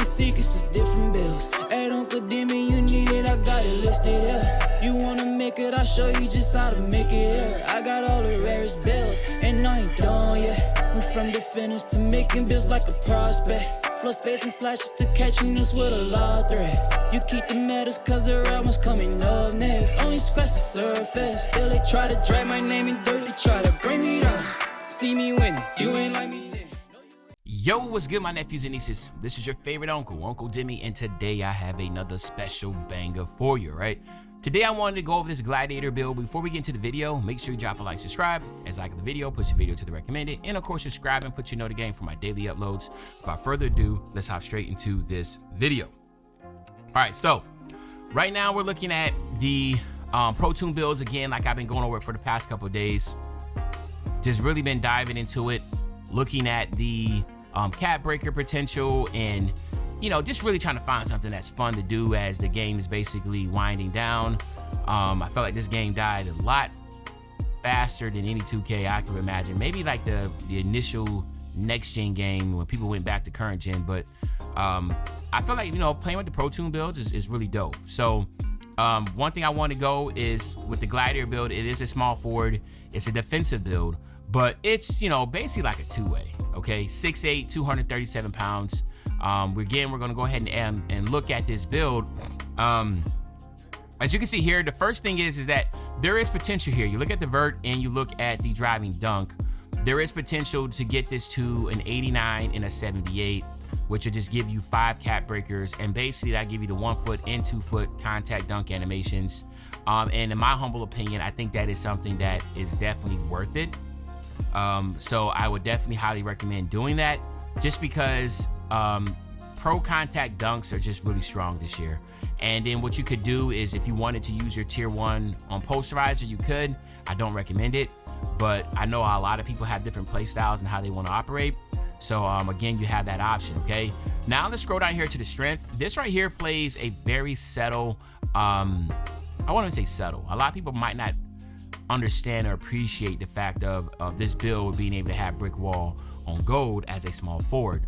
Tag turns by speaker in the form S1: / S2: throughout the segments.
S1: secrets of different bills. Hey, Uncle Demi, you need it, I got it listed here. You wanna make it, I'll show you just how to make it here. I got all the rarest bills, and I ain't done yet. Went from the finish to making bills like a prospect. Flow space and slashes to catching us with a lot of threat. You keep the medals cause the right one's coming up next. Only scratch the surface. Still they try to drag my name in dirt. They try to bring me down. See me winning. You ain't like me then.
S2: Yo, what's good, my nephews and nieces? This is your favorite uncle, Uncle Demi, and today I have another special banger for you, right? Today I wanted to go over this gladiator build. Before we get into the video, make sure you drop a like, subscribe. As I like the video, push the video to the recommended, and of course subscribe and put your note again for my daily uploads. Without further ado, let's hop straight into this video. All right, so right now we're looking at the Pro Toon builds again, like I've been going over it for the past couple of days. Just really been diving into it, looking at the cap breaker potential, and just really trying to find something that's fun to do as the game is basically winding down. I felt like this game died a lot faster than any 2K I could imagine. Maybe like the initial next gen game when people went back to current gen, but I feel like playing with the Pro Toon builds is really dope. So one thing I want to go is with the gladiator build. It is a small forward, it's a defensive build, but it's basically like a two-way. Okay, 6'8", 237 pounds. We're going to go ahead and look at this build. As you can see here, the first thing is that there is potential here. You look at the vert and you look at the driving dunk. There is potential to get this to an 89 and a 78, which will just give you 5 cap breakers, and basically that give you the 1 foot and 2 foot contact dunk animations. And in my humble opinion, I think that is something that is definitely worth it. So I would definitely highly recommend doing that, just because pro contact dunks are just really strong this year. And then what you could do is, if you wanted to use your tier 1 on posterizer, you could. I don't recommend it, but I know a lot of people have different play styles and how they want to operate. So again, you have that option. Okay, now let's scroll down here to the strength. This right here plays a very subtle, I wouldn't say subtle, a lot of people might not understand or appreciate the fact of this build being able to have brick wall on gold as a small forward.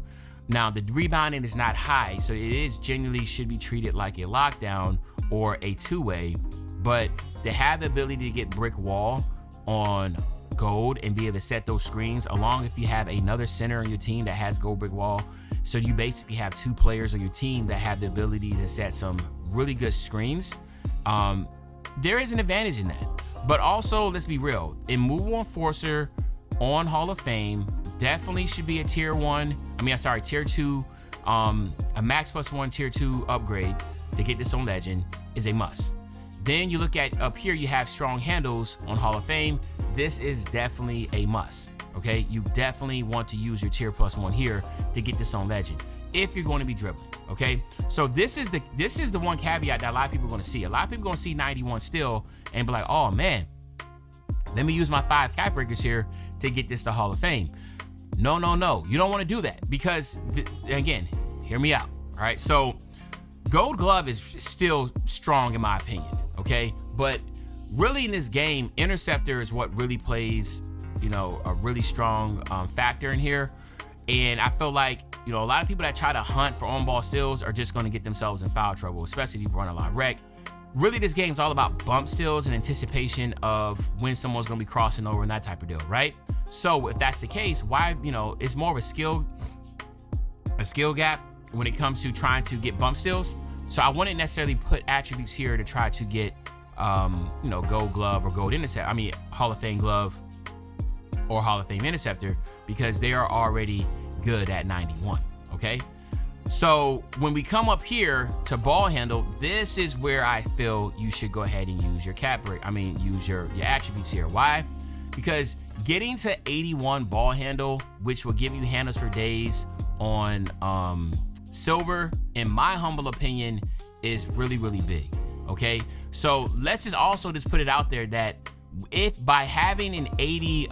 S2: Now the rebounding is not high, so it is genuinely should be treated like a lockdown or a two-way, but to have the ability to get brick wall on gold and be able to set those screens, along if you have another center on your team that has gold brick wall, so you basically have 2 players on your team that have the ability to set some really good screens. There is an advantage in that. But also, let's be real, in Move Enforcer on Hall of Fame, definitely should be a tier 2, a max +1 tier 2 upgrade to get this on Legend is a must. Then you look at up here, you have strong handles on Hall of Fame. This is definitely a must, okay? You definitely want to use your tier +1 here to get this on Legend if you're going to be dribbling, okay? So this is the one caveat that a lot of people are going to see. A lot of people are going to see 91 still and be like, oh man, let me use my 5 cap breakers here to get this to Hall of Fame. No, you don't want to do that, because again, hear me out. All right, so gold glove is still strong in my opinion, okay? But really in this game, interceptor is what really plays, a really strong factor in here. And I feel like, a lot of people that try to hunt for on-ball steals are just going to get themselves in foul trouble, especially if you run a lot of rec. Really, this game's all about bump steals and anticipation of when someone's going to be crossing over and that type of deal, right? So if that's the case, why, it's more of a skill gap when it comes to trying to get bump steals. So I wouldn't necessarily put attributes here to try to get, gold glove or gold intercept. I mean, Hall of Fame glove or Hall of Fame interceptor, because they are already good at 91, okay? So when we come up here to ball handle, this is where I feel you should go ahead and use your use your attributes here. Why? Because getting to 81 ball handle, which will give you handles for days on silver, in my humble opinion, is really, really big, okay? So let's just put it out there that if by having an 80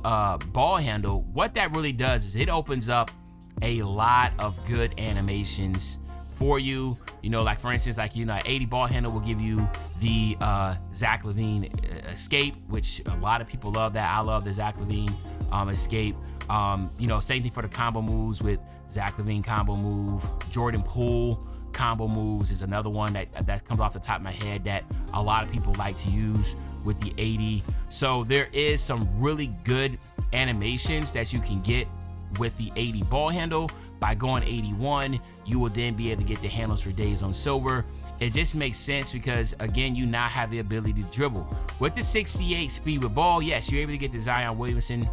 S2: ball handle, what that really does is it opens up a lot of good animations for you. Like for instance, 80 ball handle will give you the Zach LaVine escape, which a lot of people love that. I love the Zach LaVine escape. You know, same thing for the combo moves with Zach LaVine combo move. Jordan Poole combo moves is another one that comes off the top of my head that a lot of people like to use with the 80. So there is some really good animations that you can get with the 80 ball handle. By going 81, you will then be able to get the handles for days on silver. It just makes sense because, again, you now have the ability to dribble. With the 68 speed with ball, yes, you're able to get the Zion Williamson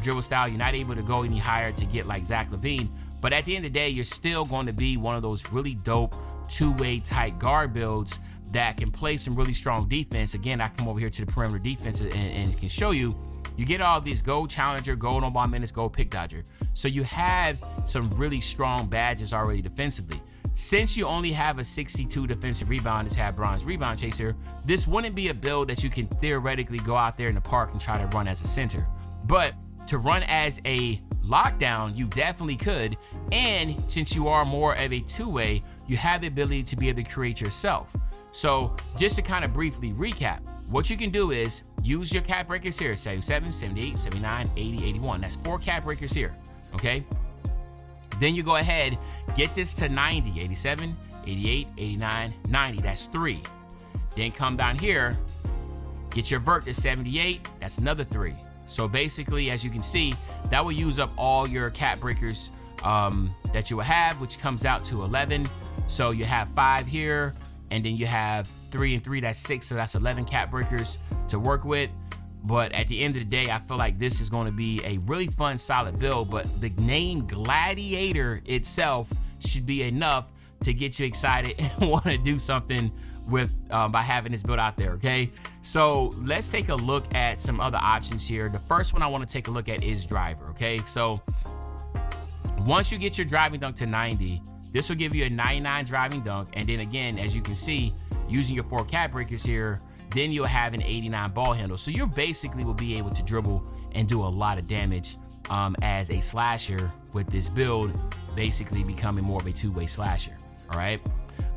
S2: dribble style. You're not able to go any higher to get like Zach LaVine, but at the end of the day, you're still going to be one of those really dope two-way tight guard builds that can play some really strong defense. Again, I come over here to the perimeter defense and can show you, you get all these gold challenger, gold on ball minutes, gold pick dodger. So you have some really strong badges already defensively. Since you only have a 62 defensive rebound, it's had bronze rebound chaser, this wouldn't be a build that you can theoretically go out there in the park and try to run as a center. But to run as a lockdown, you definitely could. And since you are more of a two-way, you have the ability to be able to create yourself. So just to kind of briefly recap, what you can do is use your cap breakers here, 77, 78, 79, 80, 81. That's 4 cap breakers here, okay? Then you go ahead, get this to 90, 87, 88, 89, 90. That's 3. Then come down here, get your vert to 78. That's another 3. So basically, as you can see, that will use up all your cap breakers that you will have, which comes out to 11. So you have 5 here, and then you have 3 and 3, that's 6. So that's 11 cap breakers to work with. But at the end of the day, I feel like this is going to be a really fun, solid build. But the name Gladiator itself should be enough to get you excited and want to do something with by having this build out there, okay? So let's take a look at some other options here. The first one I want to take a look at is driver, okay? So once you get your driving dunk to 90, this will give you a 99 driving dunk. And then again, as you can see, using your 4 cap breakers here, then you'll have an 89 ball handle. So you basically will be able to dribble and do a lot of damage as a slasher with this build, basically becoming more of a two-way slasher, all right?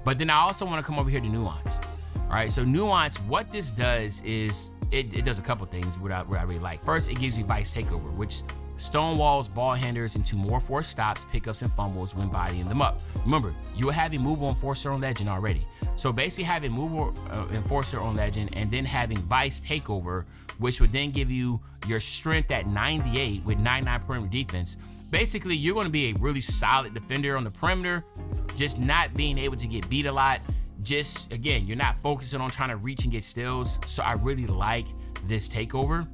S2: But then I also want to come over here to nuance, all right? So nuance, what this does is it does a couple things what I really like. First, it gives you vice takeover, which stonewalls ball handlers into more forced stops, pickups, and fumbles when bodying them up. Remember, you will have a move enforcer on legend already. So basically having move enforcer on legend and then having vice takeover, which would then give you your strength at 98 with 99 perimeter defense. Basically, you're going to be a really solid defender on the perimeter, just not being able to get beat a lot. Just, again, you're not focusing on trying to reach and get steals. So I really like this takeover.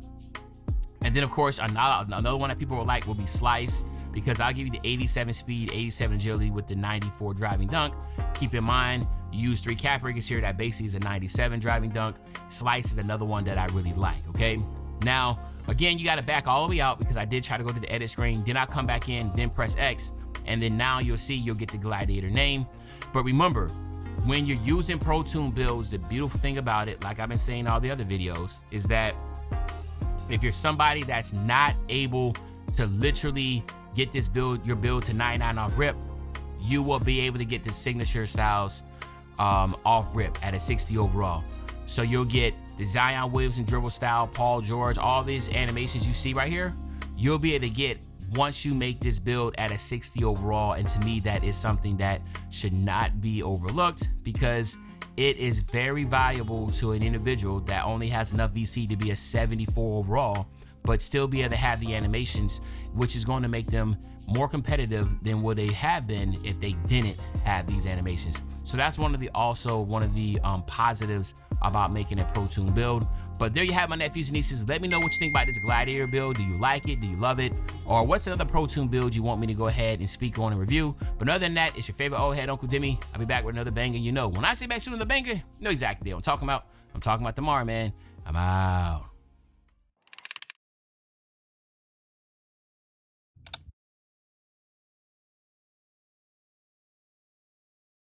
S2: And then, of course, another one that people will like will be slice, because I'll give you the 87 speed, 87 agility with the 94 driving dunk. Keep in mind, you use 3 cap breakers here. That basically is a 97 driving dunk. Slice is another one that I really like, okay? Now, again, you got to back all the way out because I did try to go to the edit screen. Then I'll come back in, then press X. And then now you'll see you'll get the Gladiator name. But remember, when you're using Pro Toon builds, the beautiful thing about it, like I've been saying in all the other videos, is that if you're somebody that's not able to literally get this build, your build to 99 off rip, you will be able to get the signature styles off rip at a 60 overall. So you'll get the Zion Williamson dribble style, Paul George, all these animations you see right here, you'll be able to get once you make this build at a 60 overall. And to me, that is something that should not be overlooked because it is very valuable to an individual that only has enough VC to be a 74 overall, but still be able to have the animations, which is going to make them more competitive than what they have been if they didn't have these animations. So that's one of the positives about making a Pro Toon build. But there you have my nephews and nieces. Let me know what you think about this Gladiator build. Do you like it? Do you love it? Or what's another Pro Toon build you want me to go ahead and speak on and review? But other than that, it's your favorite old head Uncle Timmy. I'll be back with another banger. You know, when I say back soon another banger, you know exactly what I'm talking about. I'm talking about tomorrow, man. I'm out.